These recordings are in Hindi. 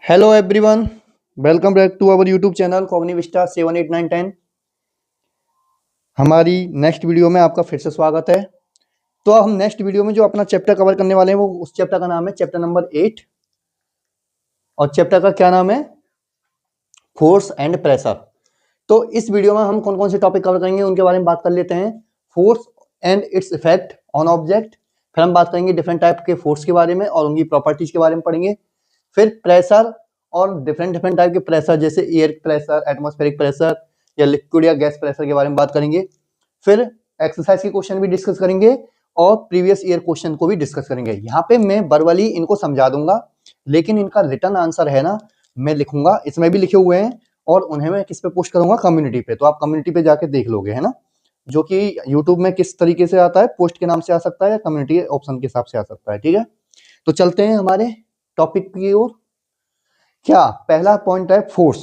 Hello everyone, welcome back to our YouTube channel cognitive star 7 8 9 10। हमारी नेक्स्ट वीडियो में आपका फिर से स्वागत है। तो हम नेक्स्ट वीडियो में जो अपना चैप्टर कवर करने वाले हैं वो उस चैप्टर का नाम है चैप्टर नंबर 8 और चैप्टर का क्या नाम है, फोर्स एंड प्रेशर। तो इस वीडियो में हम कौन कौन से टॉपिक कवर करेंगे उनके बारे में बात कर लेते हैं। Force and its effect on object, फिर हम बात करेंगे डिफरेंट टाइप के फोर्स के बारे में और उनकी प्रॉपर्टीज के बारे में पढ़ेंगे। फिर प्रेशर और डिफरेंट टाइप के प्रेशर जैसे एयर प्रेशर, एटमॉस्फेरिक प्रेशर या लिक्विड या गैस प्रेशर के बारे में बात करेंगे। फिर एक्सरसाइज के क्वेश्चन भी डिस्कस करेंगे और प्रीवियस ईयर क्वेश्चन को भी डिस्कस करेंगे। यहाँ पे मैं वर्बली इनको समझा दूंगा, लेकिन इनका रिटर्न आंसर है ना मैं लिखूंगा, इसमें भी लिखे हुए हैं और उन्हें मैं किस पे पोस्ट करूंगा, कम्युनिटी पे। तो आप कम्युनिटी पे जाके देख लोगे, है ना, जो कि यूट्यूब में किस तरीके से आता है, पोस्ट के नाम से आ सकता है या कम्युनिटी ऑप्शन के हिसाब से आ सकता है। ठीक है, तो चलते हैं हमारे टॉपिक की ओर। क्या पहला पॉइंट है फोर्स।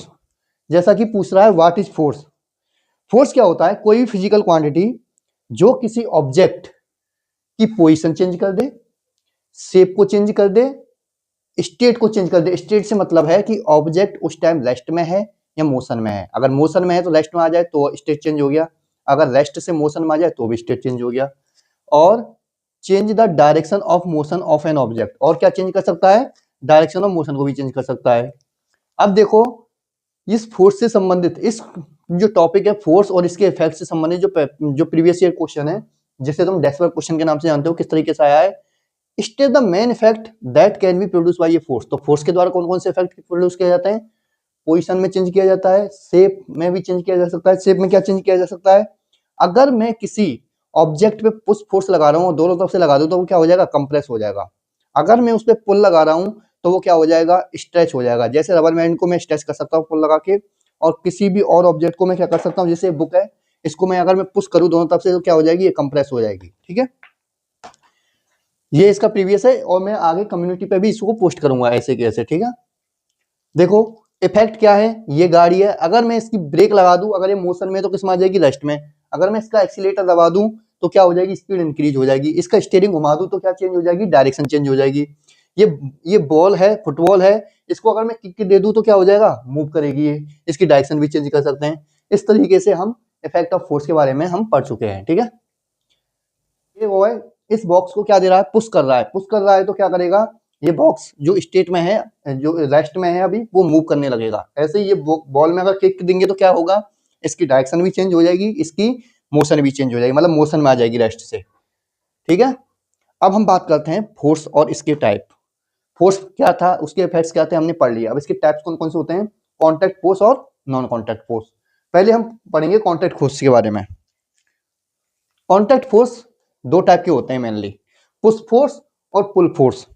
जैसा कि पूछ रहा है व्हाट इज फोर्स। फोर्स क्या होता है, कोई भी फिजिकल क्वांटिटी जो किसी ऑब्जेक्ट की पोजीशन चेंज कर दे, शेप को चेंज कर दे, स्टेट को चेंज कर दे। स्टेट से मतलब है कि ऑब्जेक्ट उस टाइम रेस्ट में है या मोशन में है। अगर मोशन में है तो रेस्ट में आ जाए तो स्टेट चेंज हो गया, अगर रेस्ट से मोशन में आ जाए तो भी स्टेट चेंज हो गया। और change the direction of motion of an object, और क्या चेंज कर सकता है, डायरेक्शन ऑफ मोशन को भी चेंज कर सकता है। अब देखो इस फोर्स से संबंधित इस जो टॉपिक है फोर्स और इसके इफेक्ट से संबंधित जो प्रीवियस ईयर क्वेश्चन है, जिसे तुम डेसिमल क्वेश्चन के नाम से जानते हो, किस तरीके से आया है, state the main effect that can be produce by ये फोर्स। तो फोर्स के द्वारा कौन कौन से इफेक्ट प्रोड्यूस किया जाते हैं, पोजीशन में चेंज किया जाता है, शेप में भी चेंज किया जा सकता है। शेप में क्या चेंज किया जा सकता है, अगर मैं किसी ऑब्जेक्ट पे पुश फोर्स लगा रहा हूँ दोनों तरफ से लगा दूं तो वो क्या हो जाएगा, कंप्रेस हो जाएगा। अगर मैं उस पर पुल लगा रहा हूँ तो वो क्या हो जाएगा, स्ट्रेच हो जाएगा। जैसे रबर बैंड को मैं स्ट्रेच कर सकता हूँ पुल लगा के, और किसी भी और ऑब्जेक्ट को मैं क्या कर सकता हूँ, जैसे बुक है, इसको मैं अगर मैं पुश करूँ दोनों तरफ से तो क्या हो जाएगी, ये कंप्रेस हो जाएगी। ठीक है, ये इसका प्रीवियस है और मैं आगे कम्युनिटी पे भी इसको पोस्ट करूंगा ऐसे कैसे। ठीक है, देखो इफेक्ट क्या है, ये गाड़ी है, अगर मैं इसकी ब्रेक लगा दूं, अगर ये मोशन में तो किस में आ जाएगी, रेस्ट में। अगर मैं इसका एक्सीलेटर दबा दूं तो क्या हो जाएगी, स्पीड इंक्रीज हो जाएगी। इसका स्टीयरिंग घुमा दूं तो क्या चेंज हो जाएगी, डायरेक्शन चेंज हो जाएगी। ये बॉल है, फुटबॉल है, इसको अगर मैं किक दे दूं तो क्या हो जाएगा, मूव करेगी ये, इसकी डायरेक्शन भी चेंज कर सकते हैं। इस तरीके से हम इफेक्ट ऑफ फोर्स के बारे में हम पढ़ चुके हैं। ठीक है, ये वो है, इस बॉक्स को क्या दे रहा है, पुश कर रहा है। पुश कर रहा है तो क्या करेगा, ये बॉक्स जो स्टेट में है, जो रेस्ट में है अभी, वो मूव करने लगेगा। ऐसे ही ये बॉल में अगर किक देंगे तो क्या होगा, इसकी डायरेक्शन भी चेंज हो जाएगी, इसकी मोशन भी चेंज हो जाएगी, मतलब मोशन में आ जाएगी रेस्ट से। ठीक है, अब हम बात करते हैं फोर्स और इसके टाइप। फोर्स क्या था, उसके इफेक्ट्स क्या थे, हमने पढ़ लिया। अब इसके टाइप्स कौन कौन से होते हैं, कॉन्टैक्ट फोर्स और नॉन कॉन्टैक्ट फोर्स। पहले हम पढ़ेंगे कॉन्टैक्ट फोर्स के बारे में। कॉन्टैक्ट फोर्स दो टाइप के होते हैं मेनली, पुश फोर्स और पुल फोर्स।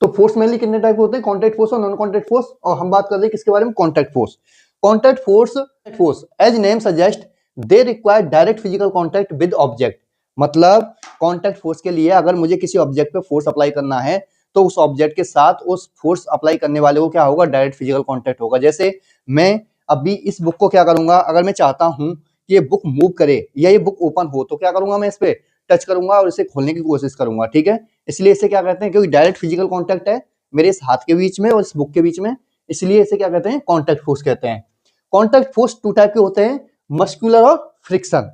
तो फोर्स मेनली कितने टाइप के होते हैं, कॉन्टैक्ट फोर्स और नॉन कॉन्टैक्ट फोर्स। और हम बात कर रहे हैं किसके बारे में, contact force. Contact force as name suggest they require direct physical contact with object. मतलब कॉन्टैक्ट फोर्स के लिए अगर मुझे किसी ऑब्जेक्ट पे फोर्स अप्लाई करना है तो उस ऑब्जेक्ट के साथ उस फोर्स अप्लाई करने वाले को क्या होगा, डायरेक्ट फिजिकल कॉन्टैक्ट होगा। जैसे मैं अभी इस बुक को क्या करूंगा, अगर मैं चाहता हूं कि ये बुक मूव करे या ये बुक ओपन हो तो क्या करूंगा, मैं इस पे टच करूंगा और इसे खोलने की कोशिश करूंगा। ठीक है, इसलिए इसे क्या कहते हैं, क्योंकि डायरेक्ट फिजिकल कांटेक्ट है मेरे इस हाथ के बीच में और इस बुक के बीच में, इसलिए इसे क्या कहते हैं, कांटेक्ट फोर्स कहते हैं। कांटेक्ट फोर्स टू टाइप के होते हैं, मस्कुलर और फ्रिक्शन।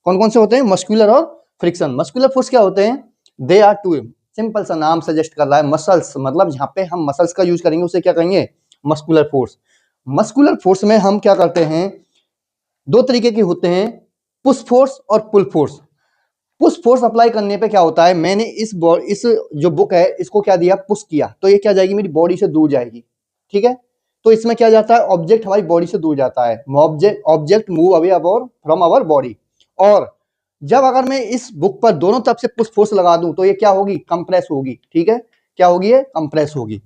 कौन कौन से होते हैं, मस्कुलर और फ्रिक्शन। मस्कुलर फोर्स क्या होते हैं, दे आर टू, सिंपल सा नाम सजेस्ट कर रहा है, मसल्स, मतलब जहां पे हम मसल्स का यूज करेंगे उसे क्या कहेंगे, मस्कुलर फोर्स। मस्कुलर फोर्स में हम क्या करते हैं, दो तरीके के होते हैं, पुश फोर्स और pull force. Push force apply करने पे क्या होता है, मैंने इस जो बुक है इसको क्या दिया, पुश किया तो ये क्या जाएगी, मेरी बॉडी से दूर जाएगी। ठीक है, तो इसमें क्या जाता है, ऑब्जेक्ट हमारी बॉडी से दूर जाता है, object move away from our body. और जब अगर मैं इस बुक पर दोनों तरफ से पुश फोर्स लगा दूं तो ये क्या होगी, कंप्रेस होगी। ठीक है, क्या होगी, ये कंप्रेस होगी।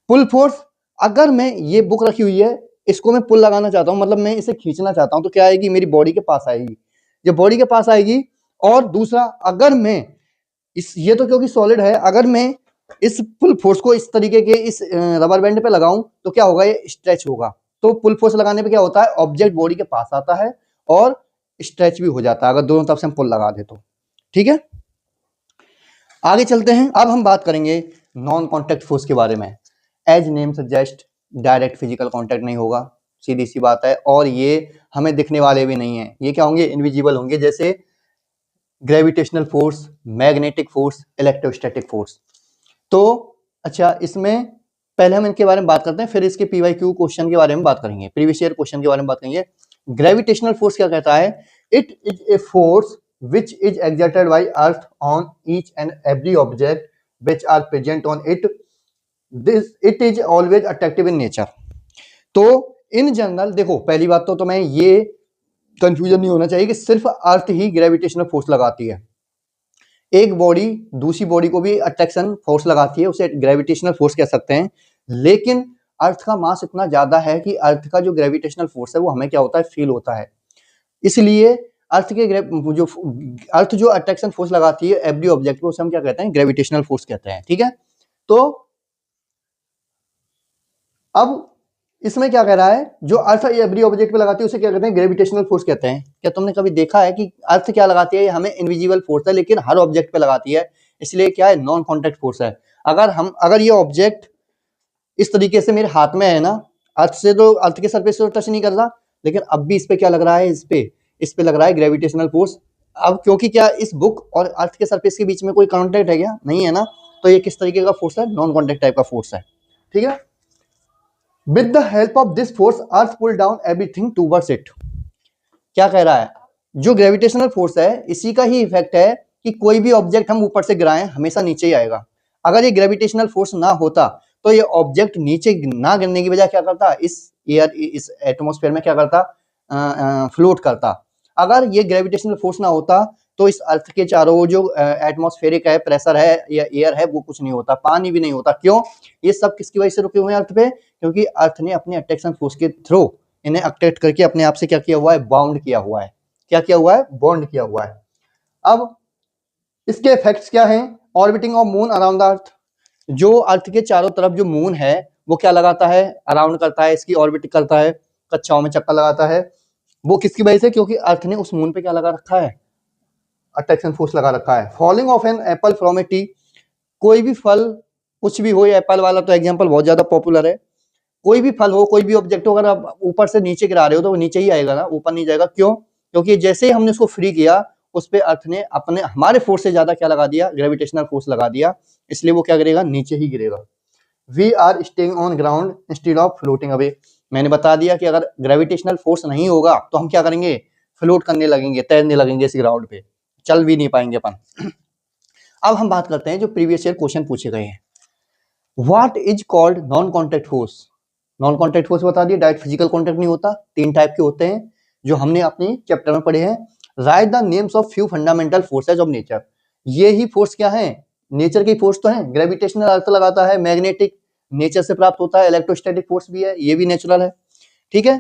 पुल फोर्स, अगर मैं ये बुक रखी हुई है, इसको मैं पुल लगाना चाहता हूं, मतलब मैं इसे खींचना चाहता हूं, तो क्या आएगी, मेरी बॉडी के पास आएगी, जब बॉडी के पास आएगी। और दूसरा, अगर मैं ये तो क्योंकि सॉलिड है, अगर मैं इस पुल फोर्स को इस तरीके के इस रबर बैंड पे लगाऊं तो क्या होगा, ये स्ट्रेच होगा। तो पुल फोर्स लगाने पे क्या होता है, ऑब्जेक्ट बॉडी के पास आता है और स्ट्रेच भी हो जाता है अगर दोनों तरफ से हम पुल लगा दे तो। ठीक है, आगे चलते हैं। अब हम बात करेंगे नॉन कॉन्टैक्ट फोर्स के बारे में। As name suggest direct physical contact नहीं होगा, सीधी सी बात है, और ये हमें दिखने वाले भी नहीं है, ये क्या होंगे, इनविजिबल होंगे, जैसे gravitational force, magnetic force, electrostatic force. तो अच्छा, इसमें पहले हम इनके बारे में बात करते हैं, फिर इसके PYQ क्वेश्चन के बारे में बात करेंगे, प्रीवियस ईयर क्वेश्चन के बारे में बात करेंगे। ग्रेविटेशनल फोर्स क्या कहता है, it is a force which is exerted by earth on each and every object which are present on it. This it is always attractive in nature. तो इन जनरल देखो, पहली बात तो तुम्हें ये कंफ्यूजन नहीं होना चाहिए कि सिर्फ अर्थ ही ग्रेविटेशनल फोर्स लगाती है। एक बॉडी दूसरी बॉडी को भी अट्रैक्शन फोर्स लगाती है, उसे ग्रेविटेशनल फोर्स कह सकते हैं, लेकिन अर्थ का मास इतना ज्यादा है कि अर्थ का जो ग्रेविटेशनल फोर्स है वो हमें क्या होता है, फील होता है। इसलिए अर्थ के अर्थ जो अट्रैक्शन फोर्स लगाती है एवरी ऑब्जेक्ट को, उसे हम क्या कहते हैं, ग्रेविटेशनल फोर्स कहते हैं। ठीक है, तो अब इसमें क्या कह रहा है, जो अर्थ एवरी ऑब्जेक्ट पे लगाती है उसे क्या कहते हैं, ग्रेविटेशनल फोर्स कहते हैं। क्या तुमने कभी देखा है कि अर्थ क्या लगाती है, हमें इनविजिबल फोर्स है, लेकिन हर ऑब्जेक्ट पे लगाती है, इसलिए क्या है, नॉन कॉन्टेक्ट फोर्स है। अगर ये ऑब्जेक्ट इस तरीके से मेरे हाथ में है ना, अर्थ से तो, अर्थ के सरफेस से तो टच नहीं कर रहा, लेकिन अब भी इस पे क्या लग रहा है, इस पे लग रहा है ग्रेविटेशनल फोर्स। अब क्योंकि क्या इस बुक और अर्थ के सरफेस के बीच में कोई कॉन्टेक्ट है क्या, नहीं है ना, तो ये किस तरीके का फोर्स है, नॉन कॉन्टेक्ट टाइप का फोर्स है। ठीक है, with the help of this force earth pull down everything towards it. क्या कह रहा है, जो ग्रेविटेशनल फोर्स है इसी का ही इफेक्ट है कि कोई भी ऑब्जेक्ट हम ऊपर से गिराएं हमेशा नीचे ही आएगा। अगर ये ग्रेविटेशनल फोर्स ना होता तो ये ऑब्जेक्ट नीचे ना गिरने की बजाय क्या करता, इस एटमॉस्फेयर में क्या करता, फ्लोट करता। अगर ये ग्रेविटेशनल फोर्स ना होता तो इस अर्थ के चारों जो एटमॉस्फेरिक है, प्रेशर है या एयर है, वो कुछ नहीं होता, पानी भी नहीं होता। क्यों, ये सब किसकी वजह से रुके हुए हैं अर्थ पे, क्योंकि अर्थ ने अपने अट्रैक्शन फोर्स के थ्रू इन्हें अट्रैक्ट करके अपने आप से क्या किया हुआ है, बाउंड किया हुआ है। क्या किया हुआ है, बॉन्ड किया हुआ है। अब इसके इफेक्ट्स क्या हैं, orbiting of moon around the earth. जो अर्थ के चारों तरफ जो मून है वो क्या लगाता है, अराउंड करता है, इसकी ऑर्बिट करता है, कक्षाओं में चक्कर लगाता है। वो किसकी वजह से, क्योंकि अर्थ ने उस मून पे क्या लगा रखा है, अट्रैक्शन फोर्स लगा रखा है। Falling of an apple from a tree, कोई भी फल, कुछ भी हो, एप्पल वाला तो एग्जांपल बहुत ज्यादा पॉपुलर है, कोई भी फल हो, कोई भी ऑब्जेक्ट हो, अगर आप ऊपर से नीचे गिरा रहे हो तो वो नीचे ही आएगा ना, ऊपर नहीं जाएगा। क्यों, क्योंकि जैसे ही हमने उसको फ्री किया उस पे अर्थ ने अपने हमारे फोर्स से ज्यादा क्या लगा दिया, ग्रेविटेशनल फोर्स लगा दिया, इसलिए वो क्या गिरेगा, नीचे ही गिरेगा। We are staying on ground instead of floating away. मैंने बता दिया कि अगर ग्रेविटेशनल फोर्स नहीं होगा तो हम क्या करेंगे, फ्लोट करने लगेंगे, तैरने लगेंगे इस ग्राउंड पे, चल भी नहीं पाएंगे अपन। अब हम बात करते हैं जो प्रीवियस ईयर क्वेश्चन पूछे गए हैं। What is called non contact force. Non contact force बता दिया, डायरेक्ट फिजिकल कॉन्टेक्ट नहीं होता, तीन टाइप के होते हैं जो हमने अपने चैप्टर में पढ़े हैं। Right the names of few fundamental forces of nature. ये ही फोर्स क्या है, नेचर की फोर्स तो है, ग्रेविटेशनल अर्थ लगाता है, मैग्नेटिक नेचर से प्राप्त होता है, इलेक्ट्रोस्टैटिक फोर्स भी है, ये भी नेचुरल है। ठीक है,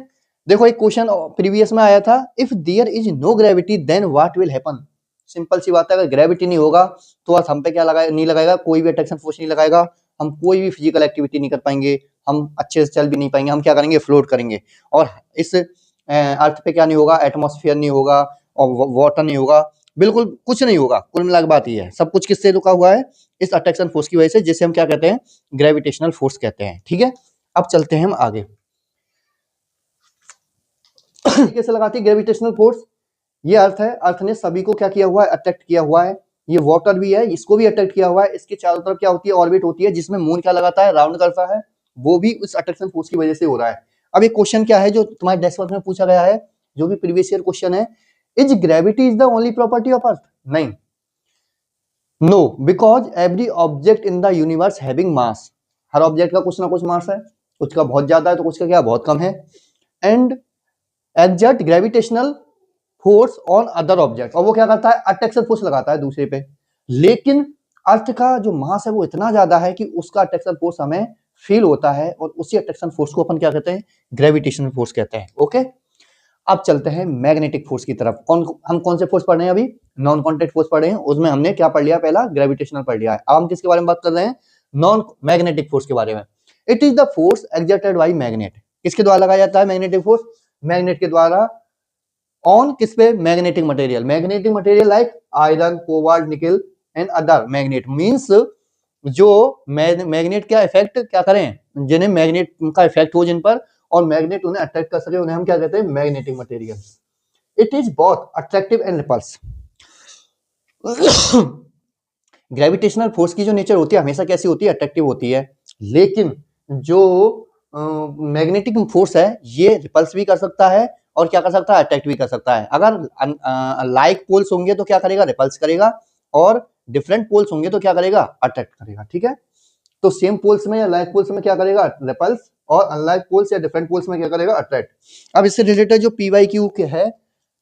देखो एक क्वेश्चन प्रीवियस में आया था, if there is no gravity then what will happen. Simple सी बात है, अगर ग्रेविटी नहीं होगा तो अर्थ हम पे क्या लगाए, नहीं लगाएगा, कोई भी अट्रैक्शन फोर्स नहीं लगाएगा, हम कोई भी फिजिकल एक्टिविटी नहीं कर पाएंगे, हम अच्छे से चल भी नहीं पाएंगे, हम क्या करेंगे, फ्लोट करेंगे। और इस अर्थ पे क्या नहीं होगा, एटमॉस्फेयर नहीं होगा और वाटर नहीं होगा, बिल्कुल कुछ नहीं होगा। कुल मिला के बात ये है, सब कुछ किससे रुका हुआ है, इस अट्रैक्शन फोर्स की वजह से, जिसे हम क्या कहते हैं, ग्रेविटेशनल फोर्स कहते हैं। ठीक है, अब चलते हैं हम आगे। कैसे लगाती है ग्रेविटेशनल फोर्स, ये अर्थ है, अर्थ ने सभी को क्या किया हुआ है, अट्रैक्ट किया हुआ है। ये वाटर भी है, इसको भी अट्रैक्ट किया हुआ है। इसके चारों तरफ क्या होती है, ऑर्बिट होती है, जिसमें मून क्या लगाता है, राउंड करता है, वो भी उस अट्रैक्शन फोर्स की वजह से हो रहा है। अब एक क्वेश्चन क्या है जो तुम्हारे डेस्क वर्क में पूछा गया है, जो भी प्रीवियस ईयर क्वेश्चन है, is gravity is the only property of earth. नहीं, no, because every object in the universe having mass. हर ऑब्जेक्ट का कुछ ना कुछ मास है, कुछ का बहुत ज्यादा है तो कुछ का क्या बहुत कम है। And exert gravitational force on other object, और वो क्या करता है, अट्रैक्शन फोर्स लगाता है दूसरे पे। लेकिन अर्थ का जो मास है वो इतना ज्यादा है कि उसका अट्रैक्शन फोर्स हमें फील होता है, और उसी अट्रैक्शन फोर्स को अपन क्या कहते हैं, ग्रेविटेशनल फोर्स कहते हैं। ओके, अब चलते हैं मैग्नेटिक फोर्स की तरफ। हम कौन से फोर्स पढ़ रहे हैं अभी, नॉन कॉन्टैक्ट फोर्स पढ़ रहे हैं, उसमें हमने क्या पढ़ लिया, पहला ग्रेविटेशनल पढ़ लिया है। अब हम किसके बारे में बात कर रहे हैं, नॉन मैग्नेटिक फोर्स के बारे में। It is the force exerted by magnet. किसके द्वारा लगाया जाता है मैग्नेटिक फोर्स, मैग्नेट के द्वारा। ऑन किस पे, magnetic material. Magnetic material like iron, cobalt, निकल एंड अदर मैग्नेट मींस जो मैग्नेट का इफेक्ट क्या करें, जिन्हें मैग्नेट का इफेक्ट हो जिन पर और मैग्नेट उन्हें अट्रैक्ट कर सके, उन्हें हम क्या कहते हैं, magnetic material. It is both attractive and repels. Gravitational force की जो नेचर होती है हमेशा कैसी होती है, अट्रैक्टिव होती है, लेकिन जो मैग्नेटिक फोर्स है ये रिपल्स भी कर सकता है और क्या कर सकता है, अट्रैक्ट भी कर सकता है। अगर लाइक पोल्स होंगे तो क्या करेगा, रिपल्स करेगा, और डिफरेंट पोल्स होंगे तो क्या करेगा, अट्रैक्ट करेगा। ठीक है, तो सेम पोल्स में या लाइक पोल्स में क्या करेगा, रिपल्स, और अनलाइक पोल्स या डिफरेंट पोल्स में क्या करेगा, अट्रैक्ट। अब इससे रिलेटेड जो PYQ के है,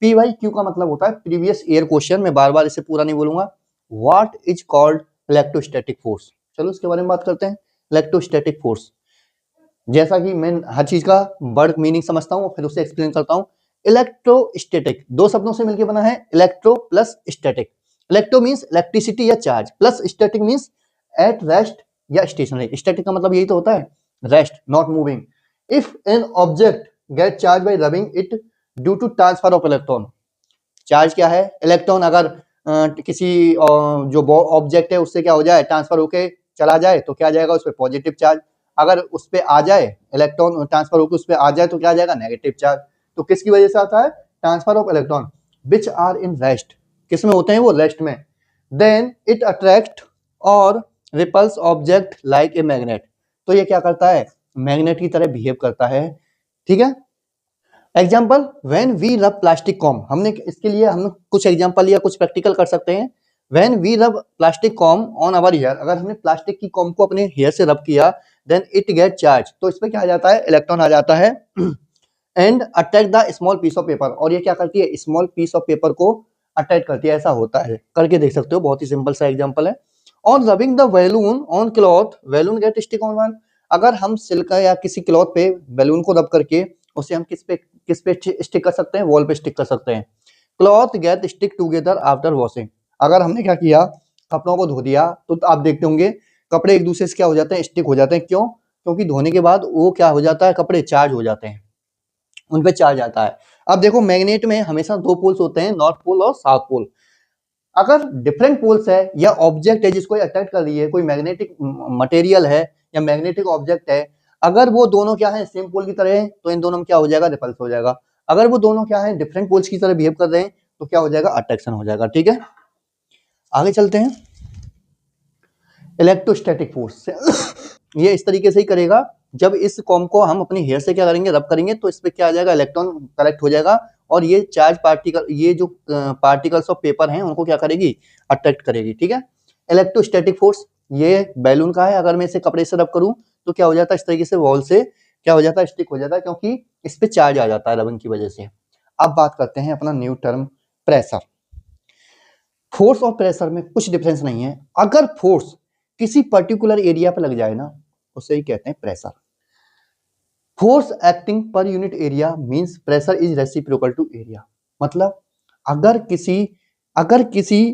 PYQ का मतलब होता है प्रीवियस ईयर क्वेश्चन, मैं बार बार इसे पूरा नहीं बोलूंगा। What is called electrostatic force, चलो इसके बारे में बात करते हैं। इलेक्ट्रोस्टैटिक फोर्स, जैसा कि मैं हर चीज का वर्ड मीनिंग समझता हूँ फिर उसे एक्सप्लेन करता हूँ। इलेक्ट्रोस्टैटिक दो शब्दों से मिलकर बना है, electro plus static. Electro means electricity या charge, plus static means at rest या स्टेशनरी। स्टैटिक का मतलब यही तो होता है, rest, not moving. If an object get charge by rubbing it due to transfer of electron, charge क्या है, इलेक्ट्रॉन अगर किसी जो ऑब्जेक्ट है उससे क्या हो जाए, ट्रांसफर होके चला जाए तो क्या जाएगा, उस पर पॉजिटिव चार्ज। अगर उस पर आ जाए, इलेक्ट्रॉन ट्रांसफर होकर उस पर आ जाए तो क्या जाएगा, नेगेटिव चार्ज। तो किसकी वजह से आता है, transfer of electron which are in rest, किस में होते हैं वो, रेस्ट में। देन इट अट्रैक्ट और repels object like a magnet, तो ये क्या करता है, मैग्नेट की तरह बिहेव करता है। ठीक है, example, when we rub plastic com, हमने इसके लिए हम कुछ एग्जाम्पल या कुछ प्रैक्टिकल कर सकते हैं। When we rub plastic comb on our hair, अगर हमने प्लास्टिक की कॉम को अपने हेयर से रब किया, देन इट गेट चार्ज, तो इसमें क्या आ जाता है, इलेक्ट्रॉन आ जाता है, and attack the small piece of paper, और ये क्या करती है, स्मॉल पीस ऑफ पेपर को अटैक करती है। ऐसा होता है, करके देख सकते हो, बहुत ही सिंपल सा एग्जाम्पल है। On rubbing the balloon on cloth, balloon get stick on one, अगर हम सिल्क या किसी क्लॉथ पे बैलून को रब करके उसे हम किस पे स्टिक कर सकते हैं, वॉल पे स्टिक कर सकते हैं। Cloth get stick together after washing, अगर हमने क्या किया, कपड़ों को धो दिया, तो आप देखते होंगे कपड़े एक दूसरे से क्या हो जाते हैं, स्टिक हो जाते हैं। क्यों, क्योंकि धोने के बाद वो क्या हो जाता है, कपड़े चार्ज हो जाते हैं, उन पे चार्ज आता है। अब देखो मैग्नेट में हमेशा दो पोल्स होते हैं, नॉर्थ पोल और साउथ पोल। अगर डिफरेंट पोल्स है या ऑब्जेक्ट है जिसको अट्रैक्ट कर रही है, कोई मैग्नेटिक मटेरियल है या मैग्नेटिक ऑब्जेक्ट है, अगर वो दोनों क्या है, सेम पोल की तरह है, तो इन दोनों में क्या हो जाएगा, रिपल्स हो जाएगा। अगर वो दोनों क्या है, डिफरेंट पोल्स की तरह बिहेव कर रहे हैं, तो क्या हो जाएगा, अट्रैक्शन हो जाएगा। ठीक है, आगे चलते हैं। इलेक्ट्रोस्टैटिक फोर्स ये इस तरीके से ही करेगा, जब इस कॉम को हम अपने हेयर से क्या करेंगे, रब करेंगे, तो इस पे क्या आ जाएगा, इलेक्ट्रॉन कलेक्ट हो जाएगा, और ये चार्ज पार्टिकल, ये जो पार्टिकल्स ऑफ पेपर हैं उनको क्या करेगी, अट्रैक्ट करेगी। ठीक है, इलेक्ट्रोस्टैटिक फोर्स ये बैलून का है, अगर मैं इसे कपड़े से रब करूं तो क्या हो जाता है, इस तरीके से वॉल से क्या हो जाता है, स्टिक हो जाता है, क्योंकि इस पे चार्ज आ जाता है रबिंग की वजह से। अब बात करते हैं अपना न्यू टर्म, प्रेशर। फोर्स और प्रेशर में कुछ डिफरेंस नहीं है। अगर फोर्स किसी पर्टिकुलर एरिया पर लग जाए ना, उसे ही कहते हैं pressure. Force acting per unit area means pressure is reciprocal to area. मतलब अगर किसी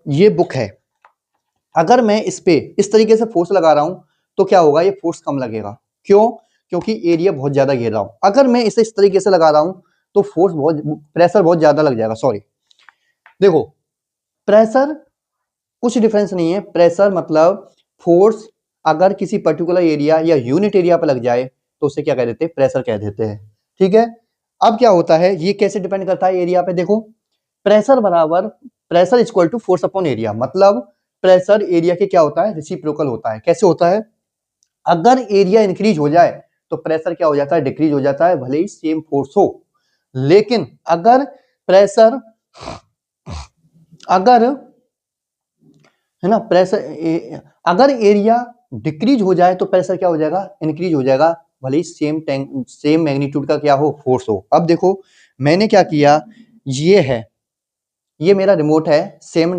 ये बुक है, अगर मैं इस पे इस तरीके से फोर्स लगा रहा हूं तो क्या होगा, ये फोर्स कम लगेगा। क्यों, क्योंकि एरिया बहुत ज्यादा घेर रहा हूं। अगर मैं इसे इस तरीके से लगा रहा हूं तो प्रेशर बहुत ज्यादा लग जाएगा। सॉरी, देखो प्रेशर कुछ डिफरेंस नहीं है। प्रेशर मतलब फोर्स अगर किसी पर्टिकुलर एरिया या यूनिट एरिया पर लग जाए तो उसे क्या कह देते हैं, प्रेशर कह देते हैं। ठीक है, अब क्या होता है, ये कैसे डिपेंड करता है एरिया पे, देखो pressure equal to force upon area. मतलब प्रेशर एरिया के क्या होता है, रेसिप्रोकल होता है। कैसे होता है, अगर एरिया इंक्रीज हो जाए तो प्रेशर क्या हो जाता है, डिक्रीज हो जाता है, भले ही सेम फोर्स हो। लेकिन अगर प्रेशर है ना, प्रेशर अगर एरिया डिक्रीज हो जाए तो प्रेशर क्या हो जाएगा, इंक्रीज हो जाएगा, भले ही सेम मैग्नीट्यूड का क्या हो, फोर्स हो। अब देखो मैंने क्या किया, ये मेरा रिमोट है, सेम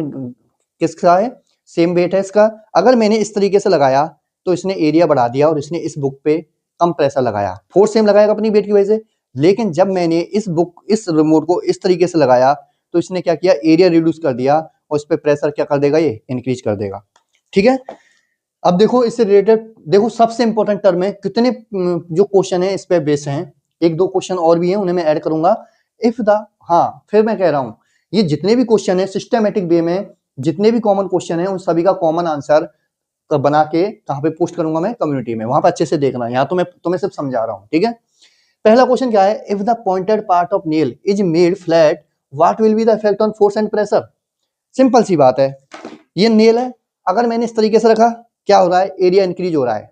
किसका है, सेम वेट है इसका। अगर मैंने इस तरीके से लगाया तो इसने एरिया बढ़ा दिया और इसने इस बुक पे कम प्रेशर लगाया, फोर्स सेम लगाएगा अपनी वेट की वजह से। लेकिन जब मैंने इस रिमोट को इस तरीके से लगाया तो इसने क्या किया, एरिया रिड्यूस कर दिया और इस पे प्रेशर क्या कर देगा, ये इंक्रीज कर देगा। ठीक है, अब देखो इससे रिलेटेड, देखो सबसे इंपॉर्टेंट टर्म है, कितने जो क्वेश्चन है इस पे बेस हैं, एक दो क्वेश्चन और भी हैं, उन्हें मैं ऐड करूंगा। इफ द, हाँ फिर मैं कह रहा हूं, ये जितने भी क्वेश्चन है सिस्टमेटिक वे में, जितने भी कॉमन क्वेश्चन है उन सभी का कॉमन आंसर बना के कहाँ पे पोस्ट करूंगा मैं, कम्युनिटी में, वहां पर अच्छे से देखना। यहाँ तो मैं तुम्हें सिर्फ समझा रहा हूँ, ठीक है। पहला क्वेश्चन क्या है, if the pointed part of nail is made flat what will be the effect on force and pressure. Simple सी बात है, ये नेल है, अगर मैंने इस तरीके से रखा, क्या हो रहा है, एरिया इंक्रीज हो रहा है,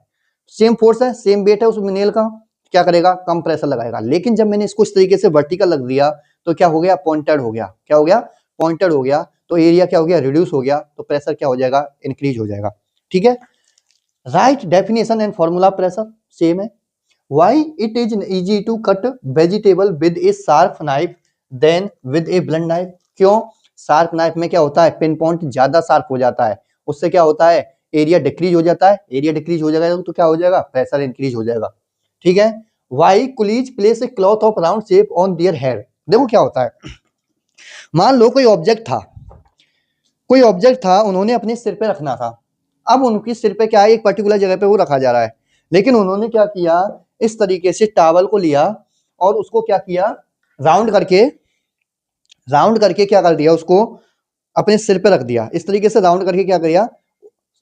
सेम फोर्स है, सेम वेट है उसमें नेल का, क्या करेगा, कम प्रेशर लगाएगा। लेकिन जब मैंने इसको इस तरीके से वर्टिकल रख दिया तो क्या हो गया, पॉइंटेड हो गया, क्या हो गया, पॉइंटेड हो गया, तो एरिया क्या हो गया, रिड्यूस हो गया, तो प्रेशर क्या हो जाएगा, इंक्रीज हो जाएगा, ठीक है। Right definition and formula pressure same है। Why it is easy to cut vegetable with a sharp knife than with a blunt knife. क्यों, शार्प नाइफ में क्या होता है, पिन पॉइंट ज्यादा शार्प हो जाता है, उससे क्या होता है, एरिया डिक्रीज हो जाता है, एरिया डिक्रीज हो जाएगा तो क्या हो जाएगा, प्रेशर इंक्रीज हो जाएगा, ठीक है। Why coolies place a cloth of round shape on their head. देखो क्या होता है, मान लो कोई ऑब्जेक्ट था, कोई ऑब्जेक्ट था, उन्होंने अपने सिर पे रखना था। अब उनकी सिर पे क्या है, एक पर्टिकुलर जगह पे वो रखा जा रहा है, लेकिन उन्होंने क्या किया, इस तरीके से टावल को लिया और उसको क्या किया, राउंड करके, राउंड करके क्या कर दिया, उसको अपने सिर पे रख दिया, इस तरीके से राउंड करके क्या किया,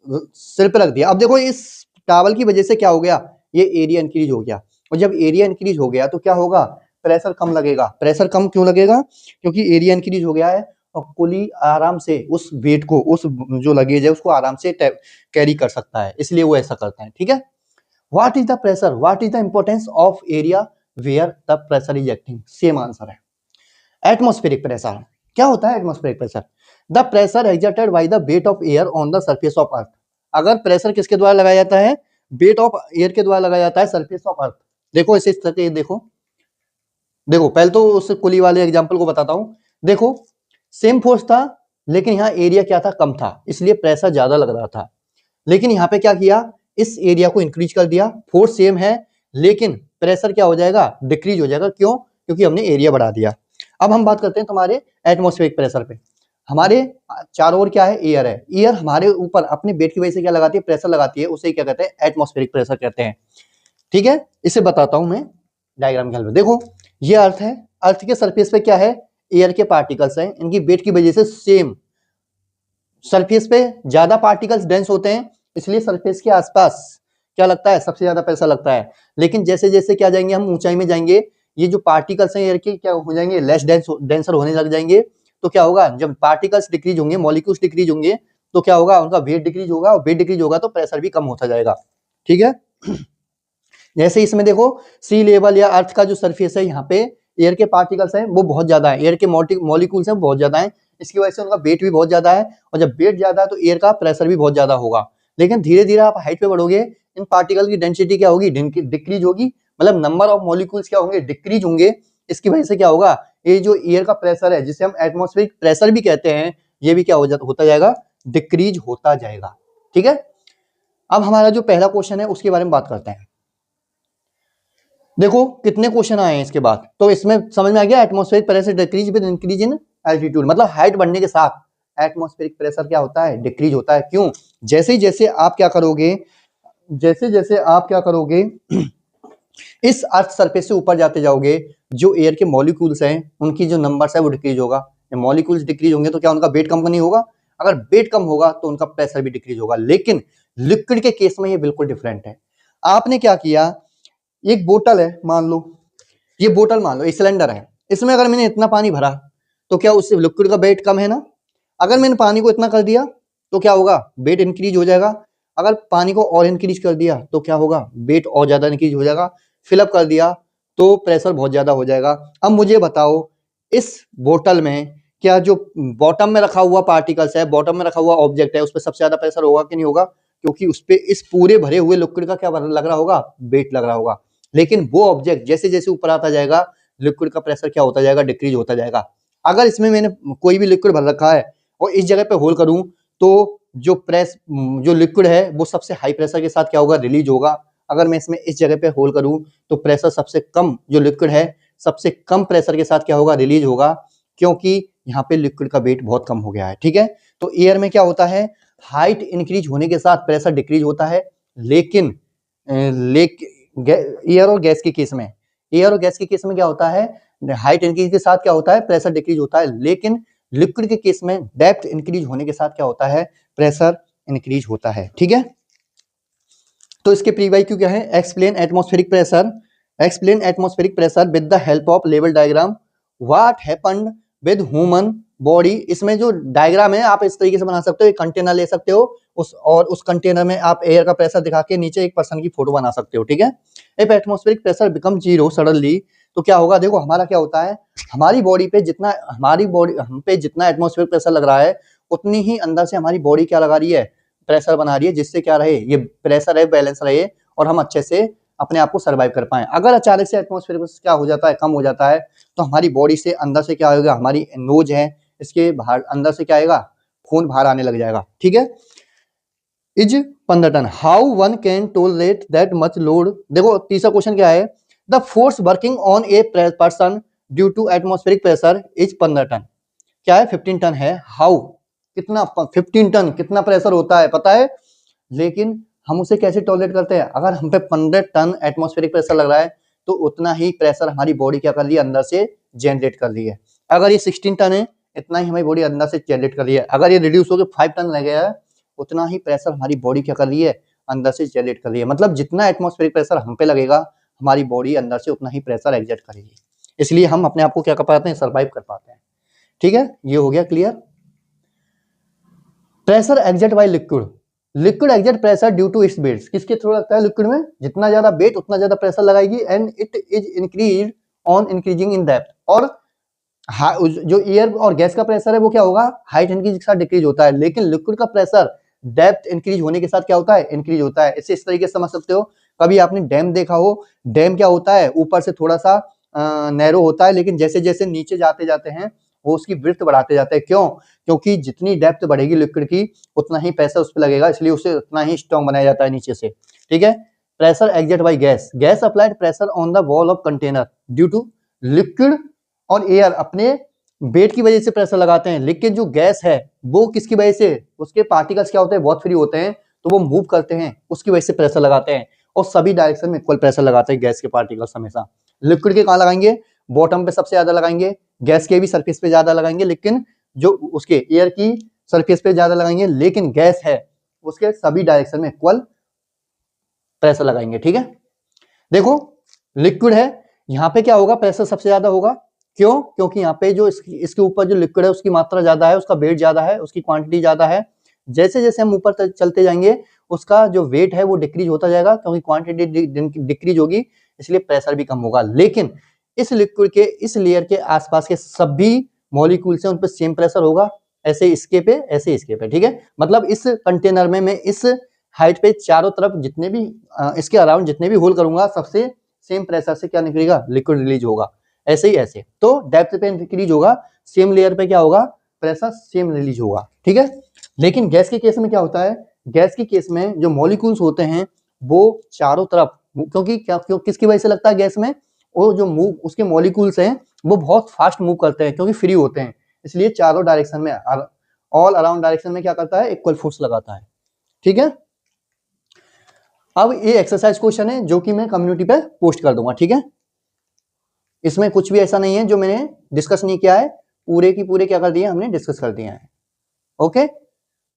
सिर पे रख दिया। अब देखो इस टावल की वजह से क्या हो गया, ये एरिया इंक्रीज हो गया, और जब एरिया इंक्रीज हो गया तो क्या होगा, प्रेशर कम लगेगा। प्रेशर कम क्यों लगेगा, क्योंकि एरिया इंक्रीज हो गया है और कुली आराम से उस वेट को, उस जो लगेज है उसको आराम से कैरी कर सकता है, इसलिए वो ऐसा करता है, ठीक है। What is the pressure, what is the importance of area where the pressure is acting, same answer है। एटमॉस्फेरिक प्रेशर, क्या होता है atmospheric pressure, the pressure exerted by the weight of air on the surface of earth. अगर प्रेशर किसके द्वारा लगाया जाता है, वेट ऑफ एयर के द्वारा लगाया जाता है सरफेस ऑफ अर्थ। देखो इसे इस तरह देखो, देखो पहले तो उस कुली वाले एग्जांपल को बताता हूं। देखो सेम फोर्स था, लेकिन यहाँ एरिया क्या था, कम था, इसलिए प्रेशर ज्यादा लग रहा था। लेकिन यहाँ पे क्या किया, इस एरिया को इंक्रीज कर दिया, फोर्स सेम है लेकिन प्रेशर क्या हो जाएगा, डिक्रीज हो जाएगा। क्यों, क्योंकि हमने एरिया बढ़ा दिया। अब हम बात करते हैं तुम्हारे एटमॉस्फेरिक प्रेशर पे। हमारे चारों ओर क्या है, एयर है, एयर हमारे ऊपर अपने वेट की वजह से क्या लगाती है, प्रेशर लगाती है, उसे क्या कहते हैं, एटमॉस्फेरिक प्रेशर कहते हैं, ठीक है। इसे बताता हूं मैं डायग्राम के हेल्प से। देखो ये अर्थ है, अर्थ के सरफेस पे क्या है, एयर के पार्टिकल्स हैं, इनकी वेट की वजह से सेम, सरफेस पे ज्यादा पार्टिकल्स डेंस होते हैं, इसलिए सरफेस के आसपास क्या लगता है, सबसे ज्यादा प्रेशर लगता है। लेकिन जैसे जैसे क्या जाएंगे हम ऊंचाई में जाएंगे, ये जो पार्टिकल्स हैं एयर के क्या हो जाएंगे, लेस डेंसर होने लग जाएंगे। तो क्या होगा, जब पार्टिकल्स डिक्रीज होंगे, मॉलिक्यूल्स डिक्रीज होंगे, तो क्या होगा, उनका वेट डिक्रीज होगा, और वेट डिक्रीज होगा तो प्रेशर भी कम होता जाएगा, ठीक है। जैसे इसमें देखो सी लेवल या अर्थ का जो सरफेस है, यहाँ पे एयर के पार्टिकल्स हैं वो बहुत ज्यादा है, एयर के मॉलिक्यूल्स हैं बहुत ज्यादा है, इसकी वजह से उनका वेट भी बहुत ज्यादा है, और जब वेट ज्यादा है तो एयर का प्रेशर भी बहुत ज्यादा होगा। लेकिन धीरे धीरे आप हाइट पे बढ़ोगे, इन पार्टिकल की डेंसिटी क्या होगी, डिक्रीज होगी, मतलब नंबर ऑफ मॉलिक्यूल्स क्या होंगे, डिक्रीज होंगे। इसकी वजह से क्या होगा, ये जो एयर का प्रेशर है, जिसे हम एटमॉस्फेरिक प्रेशर भी कहते हैं, ये भी क्या होता जाएगा, डिक्रीज होता जाएगा, ठीक है। अब हमारा जो पहला क्वेश्चन है उसके बारे में बात करते हैं। देखो कितने क्वेश्चन आए हैं इसके बाद, तो इसमें समझ में आ गया, atmospheric pressure decrease with increase in altitude, मतलब हाइट बढ़ने के साथ एटमॉस्फेरिक प्रेशर क्या होता है, डिक्रीज होता है। क्यों, जैसे जैसे आप क्या करोगे, जैसे जैसे आप क्या करोगे, इस अर्थ सरफेस से ऊपर जाते जाओगे, जो एयर के मॉलिक्यूल्स हैं उनकी जो नंबर्स है वो डिक्रीज होगा। मॉलिक्यूल्स डिक्रीज होंगे तो क्या उनका वेट कम नहीं होगा, अगर वेट कम होगा तो उनका प्रेशर भी डिक्रीज होगा। लेकिन लिक्विड के केस में ये बिल्कुल डिफरेंट है। आपने क्या किया, एक बोतल है, मान लो ये बोतल, मान लो एक सिलेंडर है, इसमें अगर मैंने इतना पानी भरा तो क्या उससे लिक्विड का वेट कम है ना। अगर मैंने पानी को इतना कर दिया तो क्या होगा, वेट इंक्रीज हो जाएगा। अगर पानी को और इंक्रीज कर दिया तो क्या होगा, वेट और ज्यादा इंक्रीज हो जाएगा। फिलअप कर दिया तो प्रेशर बहुत ज्यादा हो जाएगा। अब मुझे बताओ, इस बोतल में क्या जो बॉटम में रखा हुआ पार्टिकल्स है, बॉटम में रखा हुआ ऑब्जेक्ट है, उस पर सबसे ज्यादा प्रेशर होगा कि नहीं होगा, क्योंकि उस पर इस पूरे भरे हुए लिक्विड का क्या लग रहा होगा, वेट लग रहा होगा। लेकिन वो ऑब्जेक्ट जैसे जैसे ऊपर आता जाएगा, लिक्विड का प्रेशर क्या होता जाएगा, डिक्रीज होता जाएगा। अगर इसमें मैंने कोई भी लिक्विड भर रखा है और इस जगह पे होल करूं, तो जो लिक्विड है वो सबसे हाई प्रेशर के साथ क्या होगा, रिलीज होगा। अगर मैं इसमें इस जगह पे होल करूं तो प्रेशर सबसे कम, जो लिक्विड है सबसे कम प्रेशर के साथ क्या होगा, रिलीज होगा, क्योंकि यहाँ पे लिक्विड का वेट बहुत कम हो गया है, ठीक है। तो एयर में क्या होता है, हाइट इंक्रीज होने के साथ प्रेशर डिक्रीज होता है। लेकिन एयर और गैस के केस में, एयर और गैस के केस में क्या होता है, हाइट इंक्रीज के साथ क्या होता है, प्रेशर डिक्रीज होता है। लेकिन लिक्विड के केस में डेप्थ इंक्रीज होने के साथ क्या होता है, प्रेशर इंक्रीज होता है, ठीक है। तो इसके प्री वाई क्यू क्या है, explain atmospheric pressure with the help of level diagram, what happened with human body. इसमें जो डायग्राम है आप इस तरीके से बना सकते हो, एक कंटेनर ले सकते हो उस कंटेनर में आप एयर का प्रेशर दिखा के नीचे एक पर्सन की फोटो बना सकते हो, ठीक है। If atmospheric pressure become zero suddenly, तो क्या होगा, देखो हमारा क्या होता है, हमारी बॉडी हम पे जितना एटमॉस्फेरिक प्रेशर लग रहा है उतनी ही अंदर से हमारी बॉडी क्या लगा रही है, प्रेशर बना रही है, जिससे क्या रहे, ये प्रेशर है बैलेंस रहे और हम अच्छे से अपने आप को सर्वाइव कर पाए। अगर अचानक से एटमॉस्फेयर क्या हो जाता है, कम हो जाता है, तो हमारी बॉडी से अंदर से क्या होगा, हमारी नोज है इसके बाहर अंदर से क्या आएगा, खून बाहर आने लग जाएगा, ठीक है। Is 15 ton, how one can tolerate that much load. देखो तीसरा क्वेश्चन क्या है, the force working on a person due to atmospheric pressure is 15 ton. क्या है, 15 टन है। हाउ, कितना, 15 टन कितना प्रेशर होता है पता है, लेकिन हम उसे कैसे टॉलरेट करते हैं। अगर हम पे 15 टन एटमॉस्फेरिक प्रेशर लग रहा है तो उतना ही प्रेशर हमारी बॉडी क्या कर रही है, अंदर से जनरेट कर रही है। अगर ये 16 टन है, इतना ही हमारी बॉडी अंदर से जनरेट कर रही है। अगर ये रिड्यूस होकर 5 टन रह गया है, उतना ही प्रेशर हमारी बॉडी क्या कर रही है, अंदर से जनरेट कर रही है। मतलब जितना एटमॉस्फेरिक प्रेशर हम पे लगेगा, हमारी बॉडी अंदर से उतना ही प्रेशर एग्जर्ट करेगी, इसलिए हम अपने आप को क्या कर पाते हैं, सर्वाइव कर पाते हैं, ठीक है। ये हो गया clear. Pressure exert by liquid exert pressure due to its weight. किसके थ्रू लगता है, लिक्विड में जितना ज्यादा वेट उतना ज्यादा प्रेशर लगाएगी, and it is increase on increasing in depth. और जो एयर और गैस का प्रेशर है वो क्या होगा, हाइट इंक्रीज के साथ डिक्रीज होता है, लेकिन लिक्विड का प्रेशर डेप्थ इंक्रीज होने के साथ क्या होता है, इंक्रीज होता है। इसे इस तरीके से समझ सकते हो, कभी आपने डैम देखा हो, डैम क्या होता है, ऊपर से थोड़ा सा नैरो होता है, लेकिन जैसे जैसे नीचे जाते जाते हैं वो उसकी विड्थ बढ़ाते जाते हैं। क्यों, क्योंकि जितनी डेप्थ बढ़ेगी लिक्विड की उतना ही प्रेशर उस पर लगेगा, इसलिए उसे उतना ही स्ट्रॉन्ग बनाया जाता है नीचे से, ठीक है। Pressure exert by gas applied pressure on the wall of container due to liquid और एयर अपने वेट की वजह से प्रेशर लगाते हैं, लेकिन जो गैस है वो किसकी वजह से, उसके पार्टिकल्स क्या होते हैं, बहुत फ्री होते हैं, तो वो मूव करते हैं, उसकी वजह से प्रेशर लगाते हैं। और सभी डायरेक्शन में इक्वल प्रेशर लगाते हैं गैस के पार्टिकल्स हमेशा। लिक्विड के कहाँ लगाएंगे, बॉटम पे सबसे ज्यादा लगाएंगे, गैस के भी सरफेस पे ज्यादा लगाएंगे, लेकिन जो उसके एयर की सरफेस पे ज्यादा लगाएंगे, लेकिन गैस है उसके सभी डायरेक्शन में इक्वल प्रेशर लगाएंगे, ठीक है। देखो लिक्विड है, यहाँ पे क्या होगा, प्रेशर सबसे ज्यादा होगा। क्यों, क्योंकि यहाँ पे जो इसके ऊपर जो लिक्विड है उसकी मात्रा ज्यादा है, उसका वेट ज्यादा है, उसकी क्वांटिटी ज्यादा है। जैसे जैसे हम ऊपर चलते जाएंगे उसका जो वेट है वो डिक्रीज होता जाएगा, क्योंकि क्वांटिटी डिक्रीज होगी, इसलिए प्रेशर भी कम होगा। लेकिन इस लिक्विड के इस लेयर के आसपास के सभी मॉलिक्यूल्स हैं उन पर सेम प्रेशर होगा, ऐसे इसके पे ऐसे इसके पे, ठीक है। मतलब इस कंटेनर में मैं इस हाइट पे चारों तरफ जितने भी इसके अराउंड जितने भी होल करूंगा, सबसे सेम प्रेशर से क्या निकलेगा, लिक्विड रिलीज होगा। ऐसे ही ऐसे, तो डेप्थ पे इंक्रीज होगा, सेम लेयर पे क्या होगा, प्रेशर सेम रिलीज होगा, ठीक है। लेकिन गैस के केस में क्या होता है, गैस के केस में जो मॉलिक्यूल्स होते हैं वो चारों तरफ, क्योंकि किसकी वजह से लगता है गैस में, वो जो मूव उसके मॉलिक्यूल्स हैं वो बहुत फास्ट मूव करते हैं, क्योंकि फ्री होते हैं, इसलिए चारों डायरेक्शन में, ऑल अराउंड डायरेक्शन में क्या करता है, इक्वल फोर्स लगाता है, ठीक है। अब ये एक्सरसाइज क्वेश्चन है जो कि मैं कम्युनिटी पे पोस्ट कर दूंगा, ठीक है। इसमें कुछ भी ऐसा नहीं है जो मैंने डिस्कस नहीं किया है, पूरे की पूरे क्या कर दिए हमने, डिस्कस कर दिए हैं, ओके।